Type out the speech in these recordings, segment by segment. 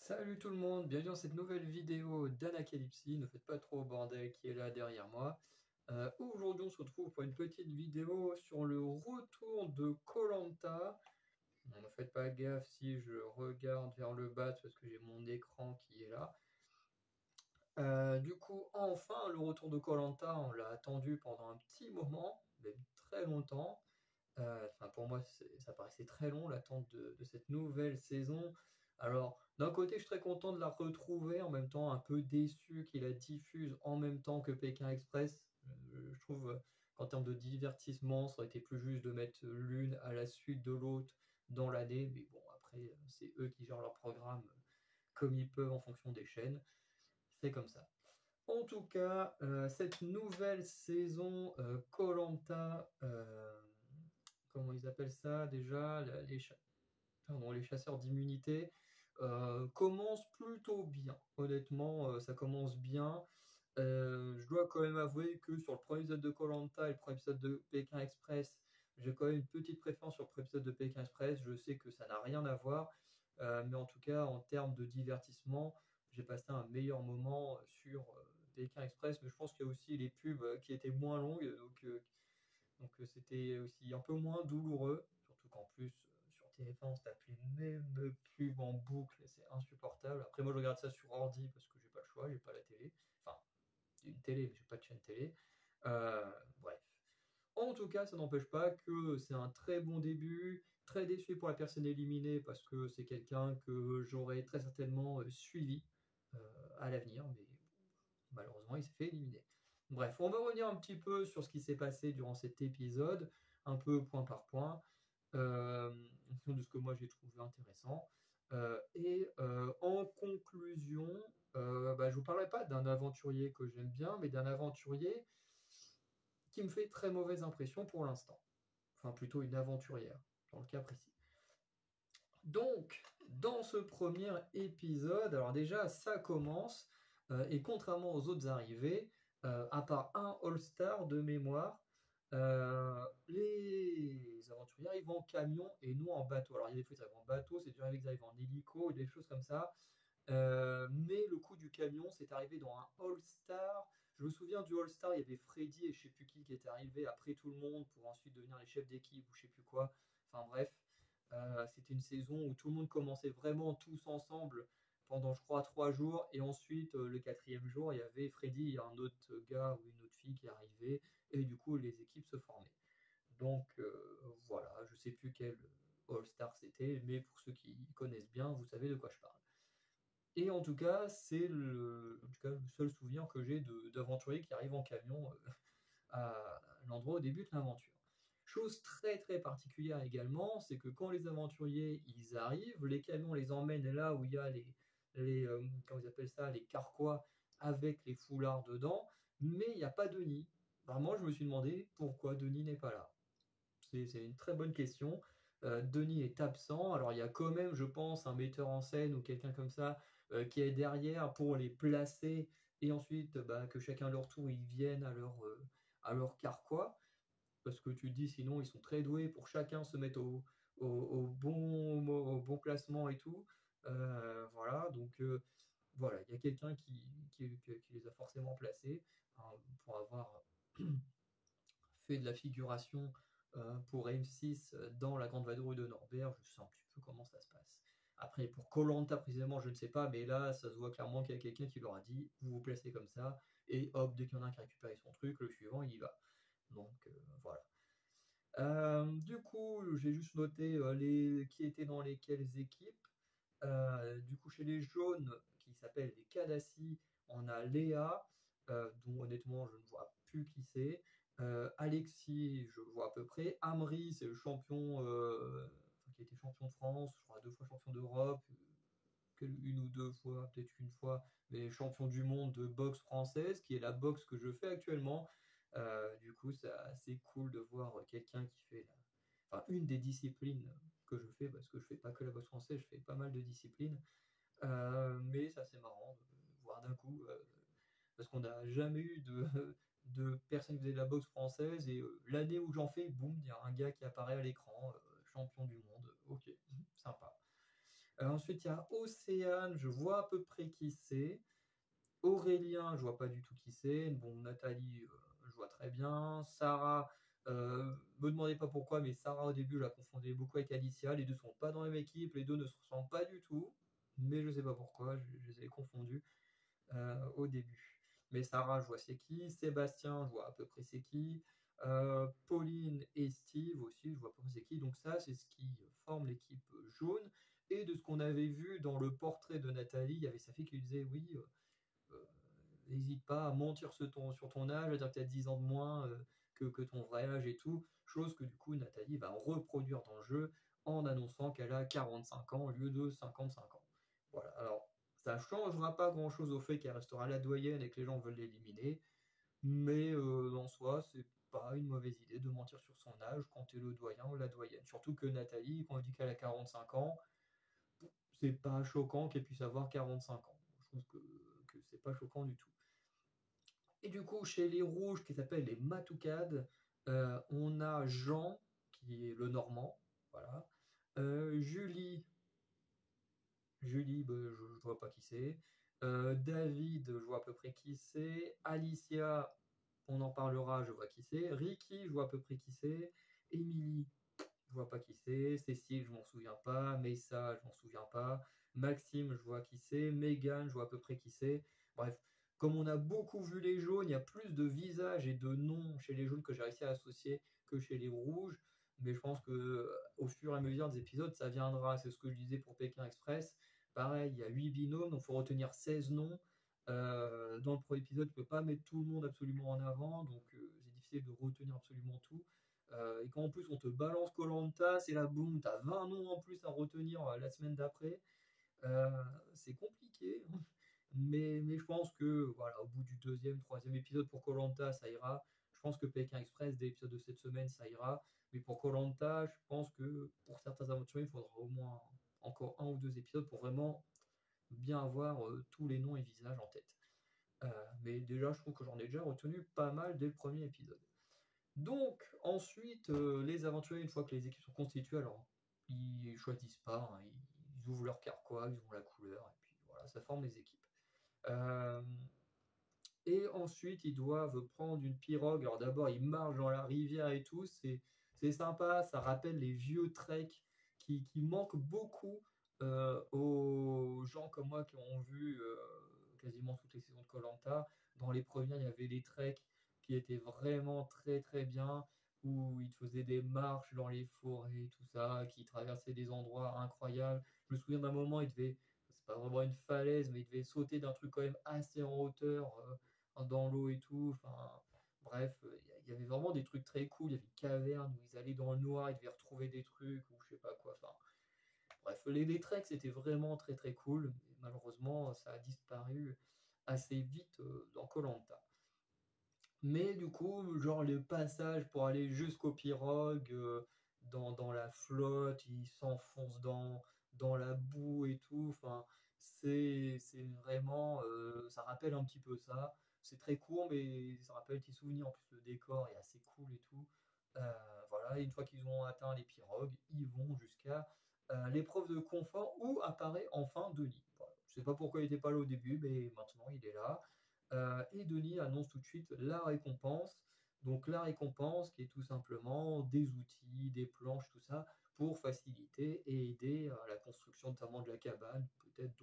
Salut tout le monde, bienvenue dans cette nouvelle vidéo d'Anacalypsy. Ne faites pas trop au bordel qui est là derrière moi. Aujourd'hui, on se retrouve pour une petite vidéo sur le retour de koh. Ne faites pas gaffe si je regarde vers le bas c'est parce que j'ai mon écran qui est là. Du coup, enfin, le retour de koh, on l'a attendu pendant un petit moment, même très longtemps. Enfin, pour moi, ça paraissait très long l'attente de cette nouvelle saison. Alors, d'un côté, je suis très content de la retrouver, en même temps un peu déçu qu'il la diffuse en même temps que Pékin Express. Je trouve qu'en termes de divertissement, ça aurait été plus juste de mettre l'une à la suite de l'autre dans l'année. Mais bon, après, c'est eux qui gèrent leur programme comme ils peuvent en fonction des chaînes. C'est comme ça. En tout cas, cette nouvelle saison koh, comment ils appellent ça déjà, les chasseurs d'immunité, commence plutôt bien. Honnêtement, ça commence bien. Je dois quand même avouer que sur le premier épisode de koh et le premier épisode de Pékin Express, j'ai quand même une petite préférence sur le premier épisode de Pékin Express. Je sais que ça n'a rien à voir, mais en tout cas, en termes de divertissement, j'ai passé un meilleur moment sur Pékin Express. Mais je pense qu'il y a aussi les pubs qui étaient moins longues, donc c'était aussi un peu moins douloureux, surtout qu'en plus sur TF1 on se tape les mêmes pubs en boucle, et c'est insupportable. Après moi je regarde ça sur ordi parce que j'ai pas le choix, j'ai pas la télé. Enfin, j'ai une télé mais j'ai pas de chaîne télé. Bref. En tout cas, ça n'empêche pas que c'est un très bon début. Très déçu pour la personne éliminée parce que c'est quelqu'un que j'aurais très certainement suivi euh, à l'avenir, mais malheureusement, il s'est fait éliminer. Bref, on va revenir un petit peu sur ce qui s'est passé durant cet épisode, un peu point par point, en fonction de ce que moi j'ai trouvé intéressant. En conclusion, je ne vous parlerai pas d'un aventurier que j'aime bien, mais d'un aventurier qui me fait très mauvaise impression pour l'instant. Enfin, plutôt une aventurière, dans le cas précis. Donc, dans ce premier épisode, alors déjà, ça commence, et contrairement aux autres arrivées, à part un All-Star de mémoire, les aventuriers arrivent en camion et non en bateau. Alors, il y a des fois, ils arrivent en bateau, c'est déjà arrivé qu'ils arrivent en hélico, et des choses comme ça. Mais le coup du camion, c'est arrivé dans un All-Star. Je me souviens du All-Star, il y avait Freddy et je sais plus qui était arrivé après tout le monde pour ensuite devenir les chefs d'équipe ou je sais plus quoi. Enfin bref, c'était une saison où tout le monde commençait vraiment tous ensemble pendant, je crois, 3 jours. Et ensuite, le quatrième jour, il y avait Freddy et un autre gars ou une autre fille qui arrivait. Et du coup, les équipes se formaient. Donc voilà, je sais plus quel All-Star c'était, mais pour ceux qui connaissent bien, vous savez de quoi je parle. Et en tout cas, c'est le seul souvenir que j'ai d'aventurier qui arrive en camion à l'endroit au début de l'aventure. Chose très très particulière également, c'est que quand les aventuriers ils arrivent, les camions les emmènent là où il y a comment ils appellent ça, les carquois avec les foulards dedans, mais il n'y a pas Denis. Vraiment, je me suis demandé pourquoi Denis n'est pas là. C'est une très bonne question. Denis est absent. Alors il y a quand même, je pense, un metteur en scène ou quelqu'un comme ça qui est derrière pour les placer et ensuite que chacun leur tour ils viennent à leur carquois. Parce que tu te dis sinon ils sont très doués pour chacun se mettre au bon placement et tout. Voilà, donc voilà, il y a quelqu'un qui les a forcément placés hein, pour avoir fait de la figuration pour M6 dans La Grande Vadrouille de Norbert, je sais un petit peu comment ça se passe. Après, pour koh précisément, je ne sais pas, mais là, ça se voit clairement qu'il y a quelqu'un qui leur a dit vous vous placez comme ça, et hop, dès qu'il y en a un qui a récupéré son truc, le suivant, il y va. Donc voilà. Du coup, j'ai juste noté qui étaient dans lesquelles équipes. Du coup, chez les jaunes, qui s'appellent les Kadassi, on a Léa, dont honnêtement je ne vois plus qui c'est. Alexis, je vois à peu près. Amri, c'est le champion, qui a été champion de France, je crois 2 fois champion d'Europe, une ou 2 fois, peut-être une fois, mais champion du monde de boxe française, qui est la boxe que je fais actuellement. Du coup, c'est assez cool de voir quelqu'un qui fait enfin, une des disciplines que je fais, parce que je fais pas que la boxe française, je fais pas mal de disciplines. Mais c'est assez marrant de voir d'un coup, parce qu'on n'a jamais eu de personne qui faisait de la boxe française, et l'année où j'en fais, boum, il y a un gars qui apparaît à l'écran, champion du monde, ok, sympa. Ensuite, il y a Océane, je vois à peu près qui c'est. Aurélien, je vois pas du tout qui c'est. Bon, Nathalie, je vois très bien. Sarah, me demandez pas pourquoi, mais Sarah au début, je la confondais beaucoup avec Alicia. Les deux sont pas dans la même équipe, les deux ne se ressemblent pas du tout. Mais je sais pas pourquoi, je les ai confondus au début. Mais Sarah, je vois c'est qui. Sébastien, je vois à peu près c'est qui. Pauline et Steve aussi, je vois à peu près c'est qui. Donc ça, c'est ce qui forme l'équipe jaune. Et de ce qu'on avait vu dans le portrait de Nathalie, il y avait sa fille qui lui disait oui, n'hésite pas à mentir sur ton âge, à dire que tu as 10 ans de moins que ton vrai âge et tout. Chose que du coup Nathalie va reproduire dans le jeu en annonçant qu'elle a 45 ans au lieu de 55 ans. Voilà, alors ça ne changera pas grand chose au fait qu'elle restera la doyenne et que les gens veulent l'éliminer, mais en soi, c'est pas une mauvaise idée de mentir sur son âge quand tu es le doyen ou la doyenne. Surtout que Nathalie, quand on dit qu'elle a 45 ans, c'est pas choquant qu'elle puisse avoir 45 ans. Je trouve que c'est pas choquant du tout. Et du coup, chez les rouges, qui s'appellent les Matoukades, on a Jean, qui est le Normand, voilà. Julie, bah, je ne vois pas qui c'est. David, je vois à peu près qui c'est. Alicia, on en parlera, je vois qui c'est. Ricky, je vois à peu près qui c'est. Émilie, je vois pas qui c'est. Cécile, je m'en souviens pas. Messa, je m'en souviens pas. Maxime, je vois qui c'est. Megan, je vois à peu près qui c'est. Bref, comme on a beaucoup vu les jaunes, il y a plus de visages et de noms chez les jaunes que j'ai réussi à associer que chez les rouges. Mais je pense que au fur et à mesure des épisodes, ça viendra. C'est ce que je disais pour Pékin Express. Pareil, il y a 8 binômes, donc il faut retenir 16 noms. Dans le premier épisode, tu ne peux pas mettre tout le monde absolument en avant, donc c'est difficile de retenir absolument tout. Et quand en plus on te balance Colanta, c'est la boum, t'as 20 noms en plus à retenir la semaine d'après. Euh, c'est compliqué, hein. Mais je pense que voilà, au bout du deuxième, troisième épisode pour Colanta, ça ira. Je pense que Pékin Express, des épisodes de cette semaine, ça ira. Mais pour Colanta, je pense que pour certains aventuriers, il faudra au moins encore un ou deux épisodes pour vraiment bien avoir tous les noms et visages en tête. Mais déjà, je trouve que j'en ai déjà retenu pas mal dès le premier épisode. Donc, ensuite, les aventuriers, une fois que les équipes sont constituées, alors ils choisissent pas, hein, ils ouvrent leur carquois, ils ouvrent la couleur, et puis voilà, ça forme les équipes. Euh, et ensuite, ils doivent prendre une pirogue. Alors d'abord, ils marchent dans la rivière et tout, c'est sympa, ça rappelle les vieux treks qui manquent beaucoup aux gens comme moi qui ont vu quasiment toutes les saisons de koh. Dans les premières, il y avait des treks qui étaient vraiment très très bien, où ils faisaient des marches dans les forêts, tout ça, qui traversaient des endroits incroyables. Je me souviens d'un moment, c'est pas vraiment une falaise, mais il devait sauter d'un truc quand même assez en hauteur dans l'eau et tout. Enfin, bref, il y avait vraiment des trucs très cool. Il y avait une caverne où ils allaient dans le noir, ils devaient retrouver des trucs ou je sais pas quoi. Enfin, bref, les treks c'était vraiment très très cool. Mais malheureusement, ça a disparu assez vite dans koh. Mais du coup, genre le passage pour aller jusqu'au pirogue, dans la flotte, il s'enfonce dans la boue et tout. Enfin, c'est vraiment, ça rappelle un petit peu ça. C'est très court, mais ça rappelle des petits souvenirs. En plus, le décor est assez cool et tout. Euh, voilà, et une fois qu'ils ont atteint les pirogues, ils vont jusqu'à l'épreuve de confort où apparaît enfin Denis. Voilà. Je sais pas pourquoi il n'était pas là au début, mais maintenant il est là. Et Denis annonce tout de suite la récompense. Donc la récompense qui est tout simplement des outils, des planches, tout ça, pour faciliter et aider à la construction notamment de la cabane, peut-être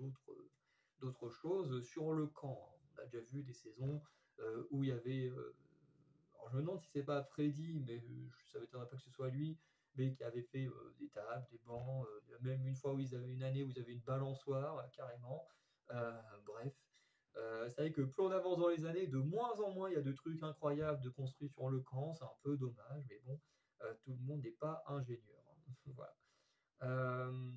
d'autres choses sur le camp. On a déjà vu des saisons où il y avait... alors je me demande si c'est pas Freddy, mais ça m'étonnerait pas que ce soit lui, mais qui avait fait des tables, des bancs, même une fois où ils avaient une année où ils avaient une balançoire, carrément. Bref, c'est vrai que plus on avance dans les années, de moins en moins il y a de trucs incroyables de construits sur le camp, c'est un peu dommage, mais bon, tout le monde n'est pas ingénieur, hein. Voilà. Euh,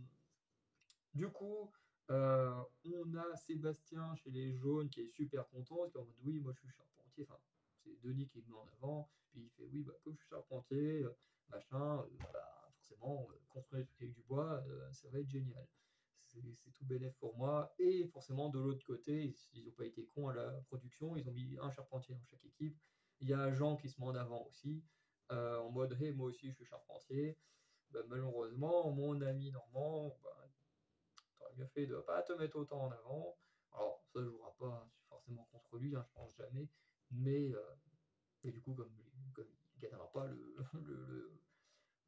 du coup, on a Sébastien chez les jaunes qui est super content, qui est en mode oui, moi je suis charpentier, enfin c'est Denis qui le met en avant, puis il fait oui, bah, comme je suis charpentier, machin, bah, forcément, construire des trucs avec du bois, ça va être génial. C'est tout bénéf pour moi. Et forcément, de l'autre côté, ils n'ont pas été cons à la production, ils ont mis un charpentier dans chaque équipe. Il y a Jean qui se met en avant aussi, en mode hey, moi aussi je suis charpentier. Bah, malheureusement, mon ami Normand, bah, mieux fait de pas te mettre autant en avant. Alors, ça jouera pas forcément contre lui, hein, je pense jamais, mais et du coup, comme il gagnera pas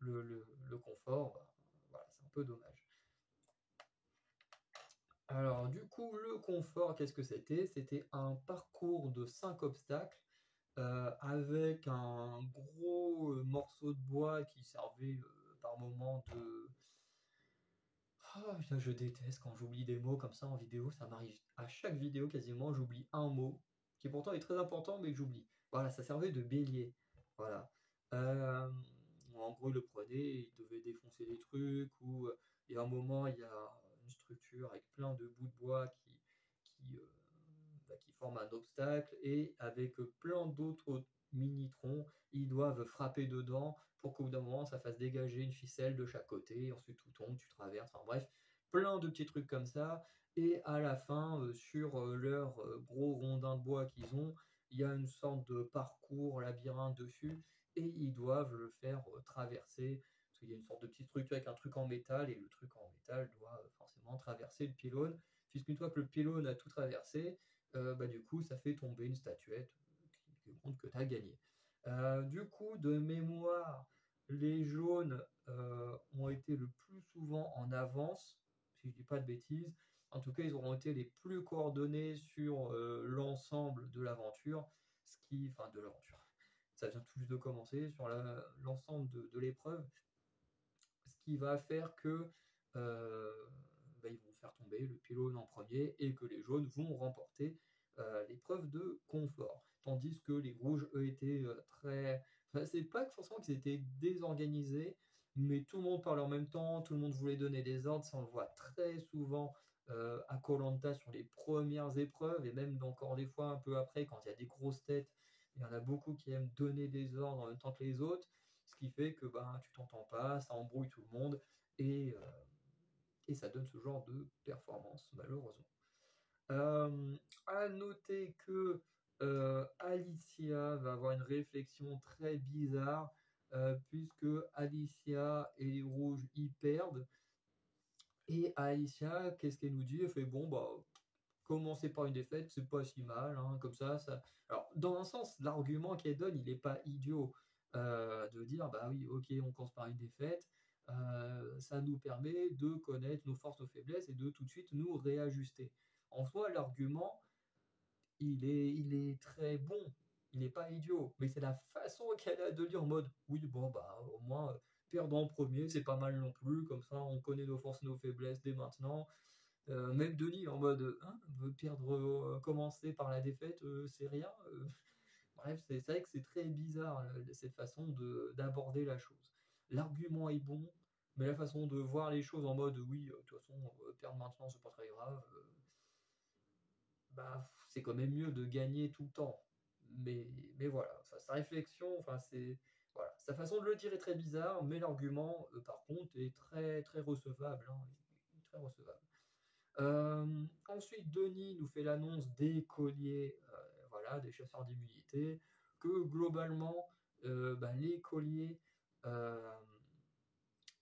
le confort, bah, voilà, c'est un peu dommage. Alors, du coup, le confort, qu'est-ce que c'était? C'était un parcours de 5 obstacles avec un gros morceau de bois qui servait par moment de. Ah, putain, je déteste quand j'oublie des mots comme ça en vidéo, ça m'arrive à chaque vidéo quasiment, j'oublie un mot qui pourtant est très important mais que j'oublie. Voilà, ça servait de bélier. Voilà. Euh, En gros, il le prenait, il devait défoncer des trucs ou il y a un moment, il y a une structure avec plein de bouts de bois qui forment un obstacle et avec plein d'autres mini-troncs, ils doivent frapper dedans pour qu'au bout d'un moment ça fasse dégager une ficelle de chaque côté, et ensuite tout tombe, tu traverses, enfin bref, plein de petits trucs comme ça. Et à la fin, sur leur gros rondin de bois qu'ils ont, il y a une sorte de parcours labyrinthe dessus et ils doivent le faire traverser. Parce qu'il y a une sorte de petit structure avec un truc en métal et le truc en métal doit forcément traverser le pylône. Puisqu'une fois que le pylône a tout traversé, bah, du coup, ça fait tomber une statuette qui montre que tu as gagné. Du coup, de mémoire, les jaunes ont été le plus souvent en avance, si je dis pas de bêtises. En tout cas, ils auront été les plus coordonnés sur l'ensemble de l'aventure, enfin de l'aventure. Ça vient tout juste de commencer sur l'ensemble de l'épreuve, ce qui va faire que bah, ils vont faire tomber le pylône en premier et que les jaunes vont remporter l'épreuve de confort. Tandis que les rouges, eux, étaient très. Enfin, c'est pas que forcément qu'ils étaient désorganisés, mais tout le monde parlait en même temps, tout le monde voulait donner des ordres. Ça, on le voit très souvent à koh sur les premières épreuves et même encore des fois un peu après, quand il y a des grosses têtes, il y en a beaucoup qui aiment donner des ordres en même temps que les autres, ce qui fait que ben, tu t'entends pas, ça embrouille tout le monde et, euh, et ça donne ce genre de performance, malheureusement. Euh, à noter que Alicia va avoir une réflexion très bizarre, puisque Alicia et les rouges y perdent. Et Alicia, qu'est-ce qu'elle nous dit? Elle fait bon, bah, commencer par une défaite, c'est pas si mal, hein, comme ça. Alors, dans un sens, l'argument qu'elle donne, il n'est pas idiot de dire, bah oui, ok, on commence par une défaite, ça nous permet de connaître nos forces, nos faiblesses et de tout de suite nous réajuster. En soi, l'argument, il est très bon, il n'est pas idiot, mais c'est la façon qu'elle a de dire en mode, oui, bon, bah, au moins, perdre en premier, c'est pas mal non plus, comme ça, on connaît nos forces, nos faiblesses dès maintenant. Même Denis en mode hein, veut perdre, commencer par la défaite, c'est rien. Bref, c'est vrai que c'est très bizarre cette façon d'aborder la chose. L'argument est bon, mais la façon de voir les choses en mode oui, de toute façon, perdre maintenant, c'est pas très grave. Bah, c'est quand même mieux de gagner tout le temps. Mais, mais voilà, sa réflexion, enfin, c'est. Voilà. Sa façon de le dire est très bizarre, mais l'argument, par contre, est très, très recevable, hein, très recevable. Ensuite, Denis nous fait l'annonce des colliers, voilà, des chasseurs d'immunité, que globalement, bah, les colliers, euh,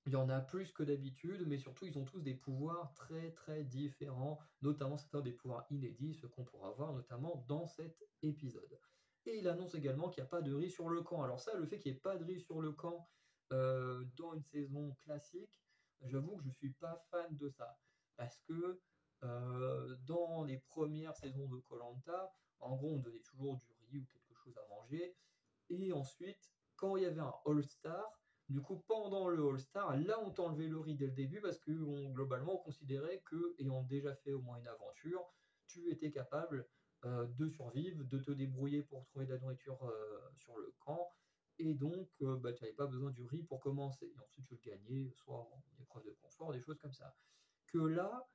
il y en a plus que d'habitude, mais surtout, ils ont tous des pouvoirs très très différents, notamment certains des pouvoirs inédits, ce qu'on pourra voir notamment dans cet épisode. Et il annonce également qu'il n'y a pas de riz sur le camp. Alors ça, le fait qu'il n'y ait pas de riz sur le camp dans une saison classique, j'avoue que je ne suis pas fan de ça. Parce que dans les premières saisons de koh, en gros, on donnait toujours du riz ou quelque chose à manger. Et ensuite, quand il y avait un All-Star, du coup, pendant le All-Star, là, on t'enlevait le riz dès le début parce que globalement, on considérait que, ayant déjà fait au moins une aventure, tu étais capable de survivre, de te débrouiller pour trouver de la nourriture sur le camp. Et donc, bah, tu n'avais pas besoin du riz pour commencer. Et ensuite, tu le gagnais, soit en épreuve de confort, des choses comme ça. Que là,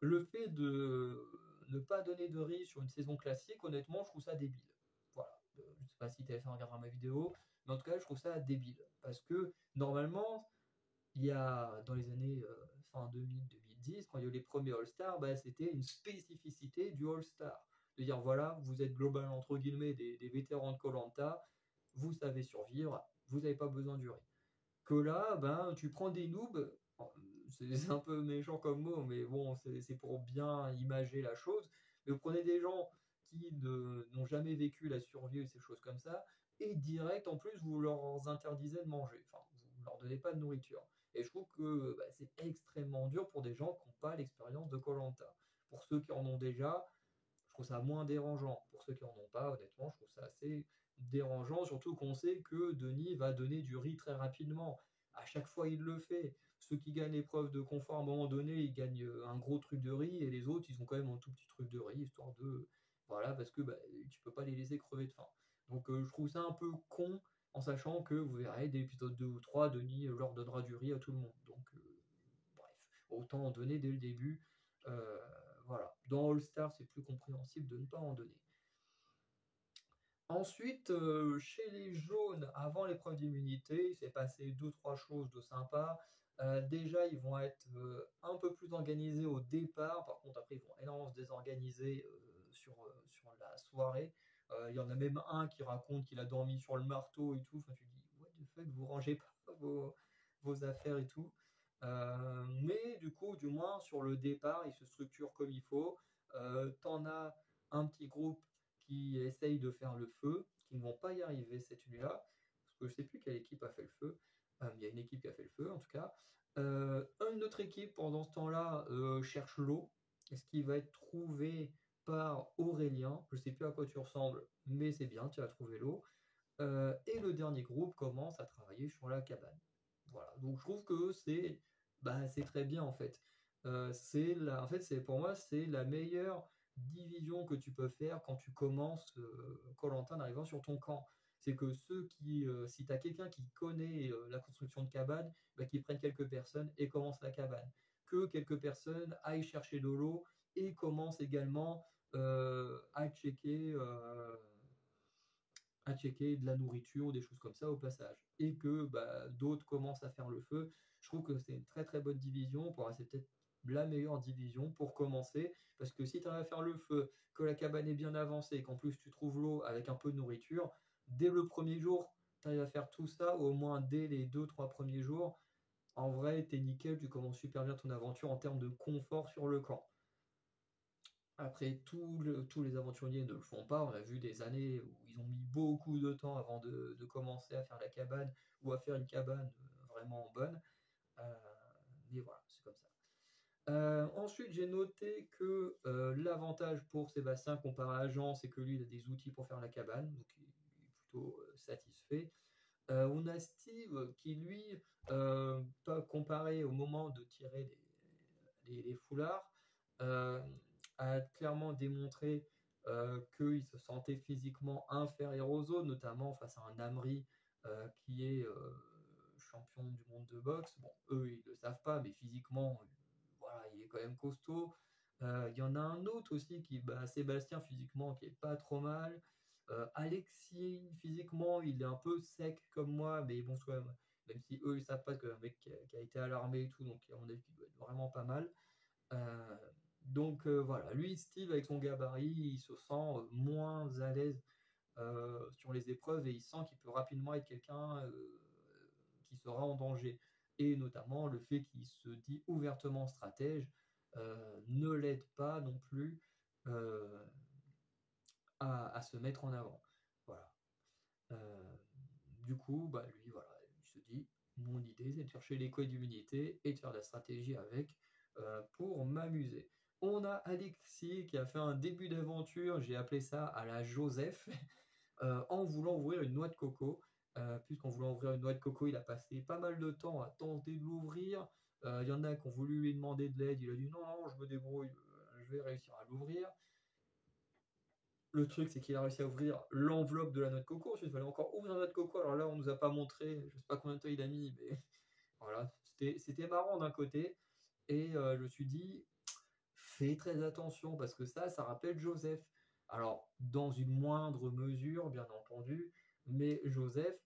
le fait de ne pas donner de riz sur une saison classique, honnêtement, je trouve ça débile. Voilà. Je ne sais pas si TF1 regardera ma vidéo, mais en tout cas, je trouve ça débile. Parce que normalement, il y a dans les années fin 2000-2010, quand il y a eu les premiers All-Stars, bah, c'était une spécificité du All-Star. De dire voilà, vous êtes globalement entre guillemets des vétérans de koh, vous savez survivre, vous n'avez pas besoin du riz. Que là, ben, tu prends des noobs, c'est un peu méchant comme mot, mais bon, c'est pour bien imager la chose. Mais vous prenez des gens qui n'ont jamais vécu la survie ou ces choses comme ça, et direct, en plus, vous leur interdisez de manger. Enfin, vous leur donnez pas de nourriture. Et je trouve que bah, c'est extrêmement dur pour des gens qui n'ont pas l'expérience de koh. Pour ceux qui en ont déjà, je trouve ça moins dérangeant. Pour ceux qui en ont pas, honnêtement, je trouve ça assez dérangeant, surtout qu'on sait que Denis va donner du riz très rapidement. À chaque fois, il le fait. Ceux qui gagnent l'épreuve de confort, à un moment donné, ils gagnent un gros truc de riz, et les autres, ils ont quand même un tout petit truc de riz, histoire de... Voilà, parce que bah, tu peux pas les laisser crever de faim. Donc je trouve ça un peu con, en sachant que vous verrez, dès l'épisode 2 ou 3, Denis leur donnera du riz à tout le monde. Donc bref, autant en donner dès le début. Euh, voilà. Dans All Star, c'est plus compréhensible de ne pas en donner. Ensuite, chez les jaunes, avant l'épreuve d'immunité, il s'est passé deux, trois choses de sympa. Déjà, ils vont être un peu plus organisés au départ. Par contre, après, ils vont énormément se désorganiser sur la soirée. Il y en a même un qui raconte qu'il a dormi sur le marteau et tout. Enfin, tu dis, what the fuck, vous rangez pas vos affaires et tout. Mais du coup, du moins, sur le départ, ils se structurent comme il faut. T'en as un petit groupe qui essayent de faire le feu, qui ne vont pas y arriver cette nuit-là, parce que je ne sais plus quelle équipe a fait le feu. Il y a une équipe qui a fait le feu, en tout cas. Une autre équipe, pendant ce temps-là, cherche l'eau, ce qui va être trouvé par Aurélien. Je ne sais plus à quoi tu ressembles, mais c'est bien, tu as trouvé l'eau. Et le dernier groupe commence à travailler sur la cabane. Voilà, donc je trouve que c'est très bien en fait. En fait, pour moi, c'est la meilleure division que tu peux faire quand tu commences koh en arrivant sur ton camp. C'est que si tu as quelqu'un qui connaît la construction de cabane, bah, qu'ils prennent quelques personnes et commencent la cabane. Que quelques personnes aillent chercher de l'eau et commencent également à checker de la nourriture ou des choses comme ça au passage. Et que bah, d'autres commencent à faire le feu. Je trouve que c'est une très très bonne division. C'est peut-être la meilleure division pour commencer. Parce que si tu arrives à faire le feu, que la cabane est bien avancée, qu'en plus tu trouves l'eau avec un peu de nourriture, dès le premier jour, tu arrives à faire tout ça, au moins dès les 2-3 premiers jours, en vrai, t'es nickel, tu commences super bien ton aventure en termes de confort sur le camp. Après, tous les aventuriers ne le font pas. On a vu des années où ils ont mis beaucoup de temps avant de commencer à faire la cabane ou à faire une cabane vraiment bonne. Euh, mais voilà, c'est comme ça. Ensuite, j'ai noté que l'avantage pour Sébastien comparé à Jean, c'est que lui, il a des outils pour faire la cabane, donc il est plutôt satisfait. On a Steve qui, lui, pas comparé au moment de tirer les foulards, euh, a clairement démontré qu'il se sentait physiquement inférieur aux autres, notamment face à un Amri qui est champion du monde de boxe. Bon, eux, ils ne le savent pas, mais physiquement, voilà, il est quand même costaud. Il y en a un autre aussi Sébastien physiquement, qui est pas trop mal. Alexis, physiquement, il est un peu sec comme moi, mais bon, même si eux, ils savent pas que un mec qui a été à l'armée et tout, donc à mon avis, il doit être vraiment pas mal. Euh, donc voilà, lui, Steve, avec son gabarit, il se sent moins à l'aise sur les épreuves et il sent qu'il peut rapidement être quelqu'un qui sera en danger. Et notamment le fait qu'il se dit ouvertement stratège ne l'aide pas non plus euh, à se mettre en avant. Voilà. Euh, du coup, bah, lui, voilà, il se dit, mon idée, c'est de chercher les codes d'immunité et de faire de la stratégie avec pour m'amuser. On a Alexis qui a fait un début d'aventure, j'ai appelé ça à la Joseph, en voulant ouvrir une noix de coco. Puisqu'en voulant ouvrir une noix de coco, il a passé pas mal de temps à tenter de l'ouvrir. Il y en a qui ont voulu lui demander de l'aide, il a dit non, non, je me débrouille, je vais réussir à l'ouvrir. Le truc, c'est qu'il a réussi à ouvrir l'enveloppe de la noix de coco. Ensuite, il fallait encore ouvrir la noix de coco. Alors là, on nous a pas montré, je sais pas combien de temps il a mis, mais voilà, c'était marrant d'un côté. Et je me suis dit, fais très attention parce que ça rappelle Joseph. Alors, dans une moindre mesure, bien entendu, mais Joseph,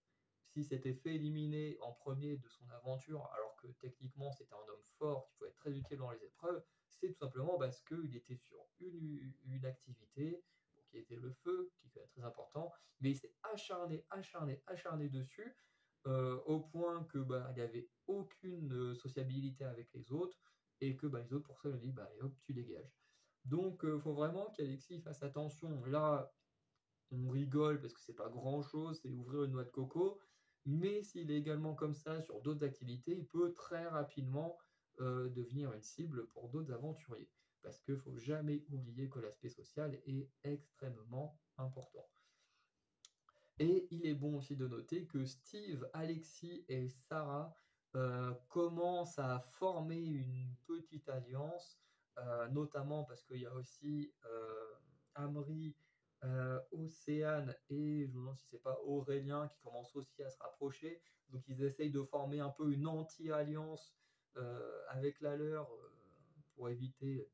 si s'était fait éliminer en premier de son aventure, alors que techniquement c'était un homme fort qui pouvait être très utile dans les épreuves, c'est tout simplement parce qu'il était sur une activité qui était le feu, qui est très important, mais il s'est acharné dessus. au point que, bah, il y avait aucune, sociabilité avec les autres et que, bah, les autres pour ça, ils ont dit: «Bah, allez hop, tu dégages». Donc faut vraiment qu'Alexis fasse attention. Là, on rigole parce que c'est pas grand-chose, c'est ouvrir une noix de coco, mais s'il est également comme ça sur d'autres activités, il peut très rapidement, devenir une cible pour d'autres aventuriers. Parce qu'il faut jamais oublier que l'aspect social est extrêmement important. Et il est bon aussi de noter que Steve, Alexis et Sarah commencent à former une petite alliance, notamment parce qu'il y a aussi Amri, Océane et je me demande si c'est pas Aurélien qui commence aussi à se rapprocher. Donc ils essayent de former un peu une anti-alliance avec la leur pour éviter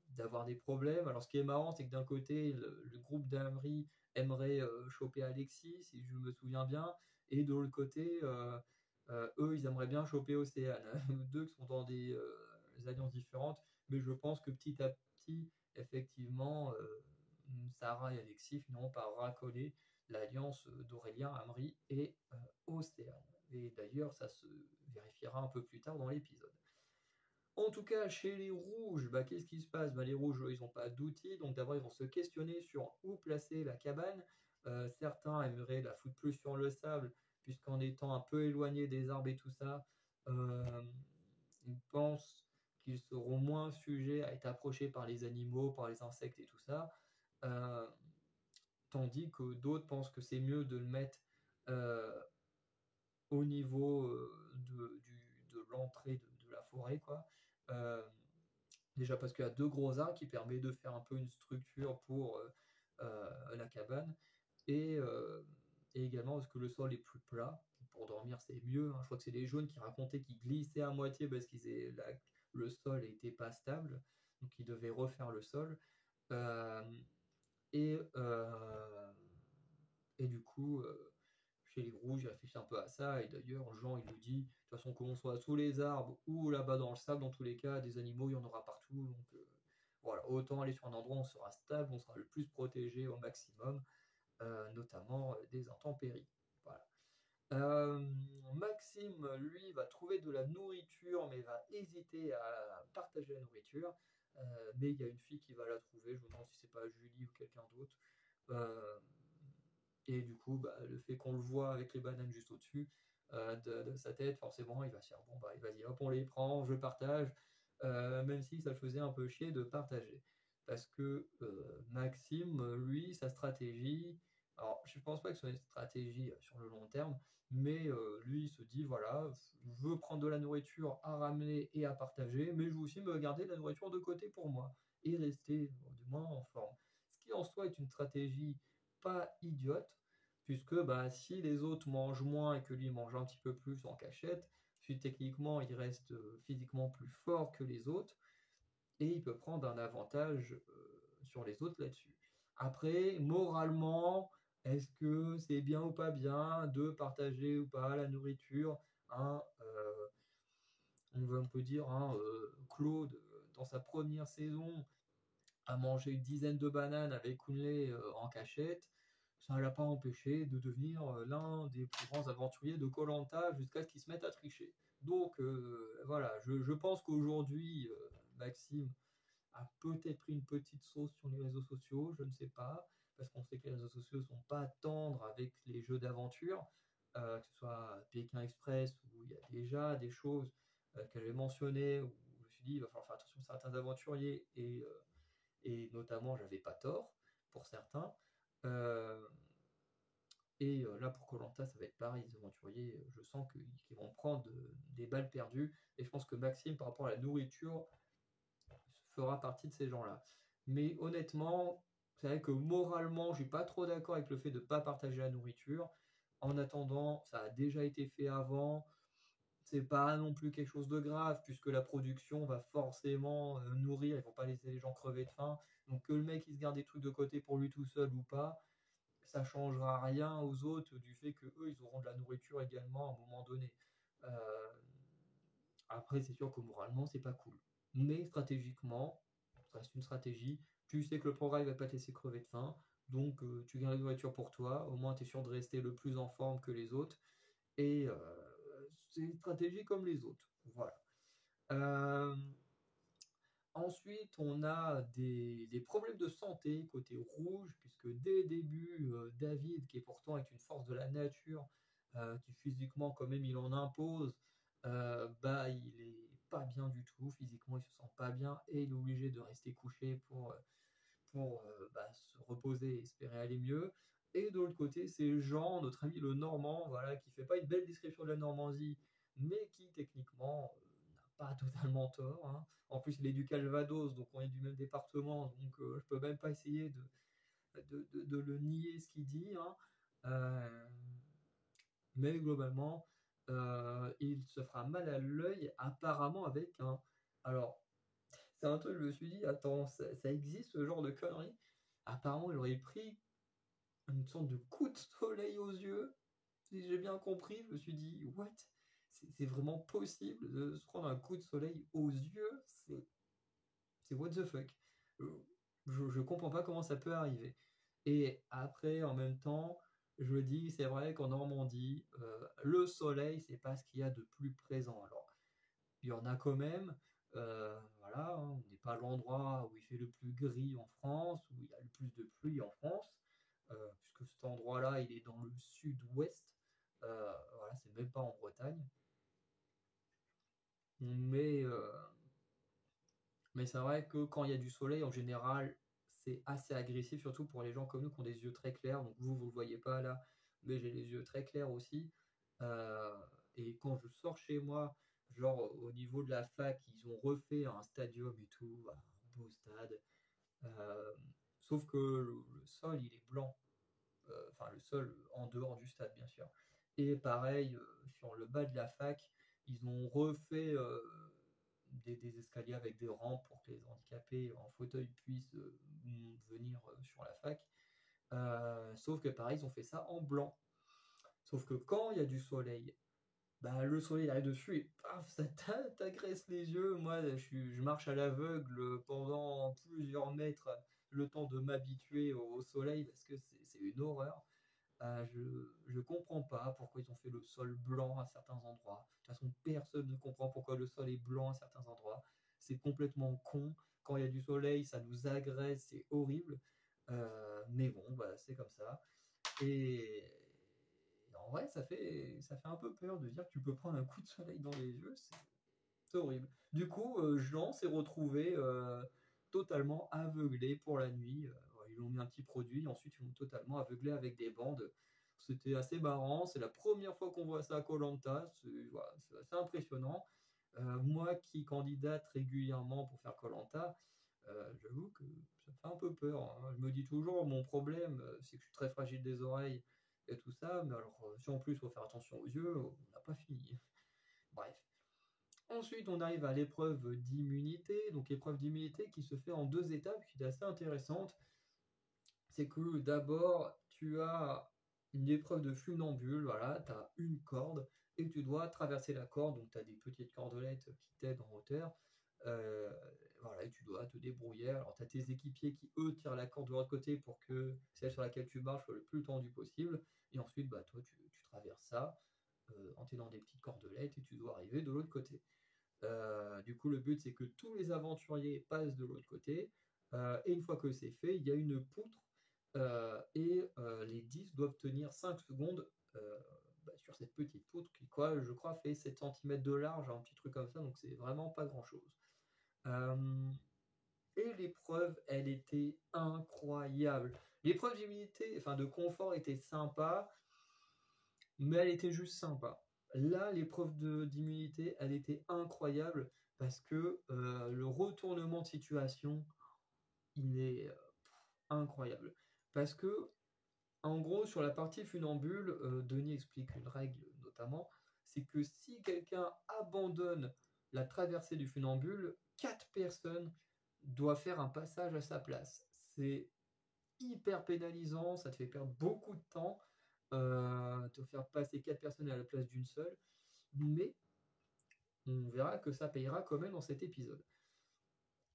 d'avoir des problèmes. Alors, ce qui est marrant, c'est que d'un côté, le groupe d'Amri aimerait choper Alexis, si je me souviens bien, et de l'autre côté, eux, ils aimeraient bien choper Océane. Deux qui sont dans des alliances différentes, mais je pense que petit à petit, effectivement, Sarah et Alexis finiront par racoler l'alliance d'Aurélien, Amri et Océane. Et d'ailleurs, ça se vérifiera un peu plus tard dans l'épisode. En tout cas, chez les rouges, bah, qu'est-ce qui se passe? Bah, les rouges, ils n'ont pas d'outils, donc d'abord ils vont se questionner sur où placer la cabane. Certains aimeraient la foutre plus sur le sable, puisqu'en étant un peu éloigné des arbres et tout ça, euh, ils pensent qu'ils seront moins sujets à être approchés par les animaux, par les insectes et tout ça. Euh, Tandis que d'autres pensent que c'est mieux de le mettre euh, au niveau de l'entrée de la forêt, quoi. Euh, Déjà parce qu'il y a deux gros arbres qui permettent de faire un peu une structure pour la cabane. Et, euh, et également parce que le sol est plus plat. Pour dormir, c'est mieux, hein. Je crois que c'est les jaunes qui racontaient qu'ils glissaient à moitié parce que le sol n'était pas stable. Donc ils devaient refaire le sol. Euh, et, euh, et du coup, chez les rouges, il réfléchit un peu à ça. Et d'ailleurs, Jean, il nous dit, de toute façon, qu'on soit sous les arbres ou là-bas dans le sable, dans tous les cas, des animaux, il y en aura partout. Donc voilà, autant aller sur un endroit où on sera stable, on sera le plus protégé au maximum, notamment des intempéries. Voilà. Euh, Maxime, lui, va trouver de la nourriture, mais va hésiter à partager la nourriture. Mais il y a une fille qui va la trouver. Je me demande si c'est pas Julie ou quelqu'un d'autre. Euh, et du coup, bah, le fait qu'on le voit avec les bananes juste au-dessus de sa tête, forcément, il va se dire, bon, bah, vas-y, hop, on les prend, je partage, même si ça le faisait un peu chier de partager. Parce que Maxime, lui, sa stratégie, alors je ne pense pas que ce soit une stratégie sur le long terme, mais lui, il se dit, voilà, je veux prendre de la nourriture à ramener et à partager, mais je veux aussi me garder de la nourriture de côté pour moi, et rester, du moins, en forme. Ce qui en soi est une stratégie pas idiote, puisque bah, si les autres mangent moins et que lui mange un petit peu plus en cachette, puis techniquement il reste physiquement plus fort que les autres, et il peut prendre un avantage sur les autres là-dessus. Après, moralement, est-ce que c'est bien ou pas bien de partager ou pas la nourriture, hein, on peut dire, hein, Claude, dans sa première saison, a mangé une dizaine de bananes avec Kunle en cachette, ça ne l'a pas empêché de devenir l'un des plus grands aventuriers de koh jusqu'à ce qu'il se mette à tricher. Donc voilà, je pense qu'aujourd'hui, Maxime a peut-être pris une petite sauce sur les réseaux sociaux, je ne sais pas, parce qu'on sait que les réseaux sociaux ne sont pas tendres avec les jeux d'aventure, que ce soit Pékin Express, où il y a déjà des choses que j'ai mentionnées, où je me suis dit, il va falloir faire attention à certains aventuriers, et notamment j'avais pas tort pour certains. Euh, et là pour Colanta, ça va être pareil, les aventuriers, je sens qu'ils vont prendre des balles perdues. Et je pense que Maxime, par rapport à la nourriture, fera partie de ces gens-là. Mais honnêtement, c'est vrai que moralement, je suis pas trop d'accord avec le fait de ne pas partager la nourriture. En attendant, ça a déjà été fait avant. C'est pas non plus quelque chose de grave, puisque la production va forcément nourrir, ils vont pas laisser les gens crever de faim. Donc que le mec il se garde des trucs de côté pour lui tout seul ou pas, ça changera rien aux autres du fait que eux ils auront de la nourriture également à un moment donné. Euh, Après c'est sûr que moralement c'est pas cool. Mais stratégiquement, ça reste une stratégie. Tu sais que le programme il va pas te laisser crever de faim, Donc, tu gardes une voiture pour toi. Au moins, tu es sûr de rester le plus en forme que les autres. Et c'est une stratégie comme les autres. Voilà. Euh, Ensuite, on a des problèmes de santé côté rouge, puisque dès le début, David, qui est pourtant est une force de la nature, qui physiquement, quand même, il en impose, bah, il est pas bien du tout. Physiquement, il se sent pas bien et il est obligé de rester couché pour bah, se reposer et espérer aller mieux. Et de l'autre côté, c'est Jean, notre ami le Normand, voilà, qui fait pas une belle description de la Normandie, mais qui techniquement n'a pas totalement tort, hein. En plus, il est du Calvados, donc on est du même département, donc je peux même pas essayer de le nier ce qu'il dit, hein. Euh, mais globalement, il se fera mal à l'œil apparemment avec un. Alors, c'est un truc, je me suis dit, attends, ça existe ce genre de conneries? Apparemment, il aurait pris une sorte de coup de soleil aux yeux. Si j'ai bien compris, je me suis dit, what? C'est vraiment possible de se prendre un coup de soleil aux yeux? C'est what the fuck? Euh, je comprends pas comment ça peut arriver. Et après, en même temps, je me dis, c'est vrai qu'en Normandie, le soleil, c'est pas ce qu'il y a de plus présent. Alors, il y en a quand même. Voilà, hein, on n'est pas l'endroit où il fait le plus gris en France, où il y a le plus de pluie en France, puisque cet endroit-là, il est dans le sud-ouest. Voilà, c'est même pas en Bretagne. Mais, euh, mais c'est vrai que quand il y a du soleil, en général, c'est assez agressif, surtout pour les gens comme nous qui ont des yeux très clairs. Donc vous ne le voyez pas là, mais j'ai les yeux très clairs aussi. Euh, et quand je sors chez moi, genre au niveau de la fac, ils ont refait un stadium et tout, un beau stade. Euh, Sauf que le sol, il est blanc. Enfin, le sol en dehors du stade, bien sûr. Et pareil, sur le bas de la fac, ils ont refait des escaliers avec des rampes pour que les handicapés en fauteuil puissent venir sur la fac. Sauf que pareil, ils ont fait ça en blanc. Sauf que quand il y a du soleil, bah, le soleil arrive dessus et paf, ça t'agresse les yeux. Moi, je marche à l'aveugle pendant plusieurs mètres, le temps de m'habituer au soleil parce que c'est une horreur. Je comprends pas pourquoi ils ont fait le sol blanc à certains endroits. De toute façon, personne ne comprend pourquoi le sol est blanc à certains endroits. C'est complètement con. Quand il y a du soleil, ça nous agresse, c'est horrible. Mais bon, bah, c'est comme ça. Et en vrai, ça fait un peu peur de dire que tu peux prendre un coup de soleil dans les yeux. C'est horrible. Du coup, Jean s'est retrouvé totalement aveuglé pour la nuit. Ils lui ont mis un petit produit, ensuite ils l'ont totalement aveuglé avec des bandes. C'était assez marrant. C'est la première fois qu'on voit ça à koh. Voilà, c'est assez impressionnant. Moi qui candidate régulièrement pour faire koh, j'avoue que ça me fait un peu peur, hein. Je me dis toujours, mon problème, c'est que je suis très fragile des oreilles et tout ça. Mais alors, si en plus il faut faire attention aux yeux, on n'a pas fini. Bref. Ensuite, on arrive à l'épreuve d'immunité. Donc, l'épreuve d'immunité qui se fait en deux étapes, qui est assez intéressante. C'est que d'abord, tu as une épreuve de funambule. Voilà, tu as une corde et tu dois traverser la corde. Donc, tu as des petites cordelettes qui t'aident en hauteur. Euh, voilà, et tu dois te débrouiller. Alors, tu as tes équipiers qui, eux, tirent la corde de l'autre côté pour que celle sur laquelle tu marches soit le plus tendu possible. Et ensuite, bah, toi, tu traverses ça en t'aidant des petites cordelettes et tu dois arriver de l'autre côté. Du coup, le but, c'est que tous les aventuriers passent de l'autre côté. Et une fois que c'est fait, il y a une poutre et les 10 doivent tenir 5 secondes bah, sur cette petite poutre qui, quoi, je crois, fait 7 cm de large, un petit truc comme ça, donc c'est vraiment pas grand-chose. Euh, et l'épreuve, elle était incroyable. L'épreuve d'humilité, enfin de confort était sympa, mais elle était juste sympa. Là, l'épreuve d'immunité, elle était incroyable parce que le retournement de situation, il est incroyable. Parce que, en gros, sur la partie funambule, Denis explique une règle notamment, c'est que si quelqu'un abandonne la traversée du funambule, 4 personnes doivent faire un passage à sa place. C'est hyper pénalisant, ça te fait perdre beaucoup de temps, te faire passer 4 personnes à la place d'une seule, mais on verra que ça payera quand même dans cet épisode.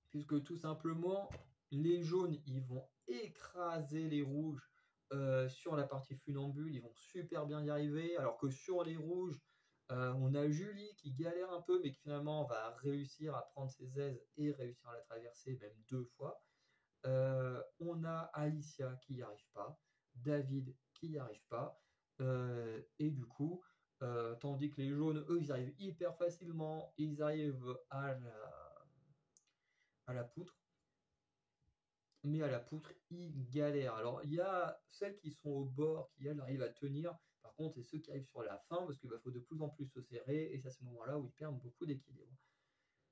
Puisque tout simplement, Les jaunes, ils vont écraser les rouges sur la partie funambule, ils vont super bien y arriver, alors que sur les rouges, on a Julie qui galère un peu, mais qui finalement va réussir à prendre ses aises et réussir à la traverser, même 2 fois. On a Alicia qui n'y arrive pas, David qui n'y arrive pas, et du coup, tandis que les jaunes, eux, ils arrivent hyper facilement, ils arrivent à la poutre, mais à la poutre, ils galèrent. Alors, il y a celles qui sont au bord qui, elles, arrivent à tenir. Par contre, c'est ceux qui arrivent sur la fin, parce qu'il faut de plus en plus se serrer, et c'est à ce moment-là où ils perdent beaucoup d'équilibre.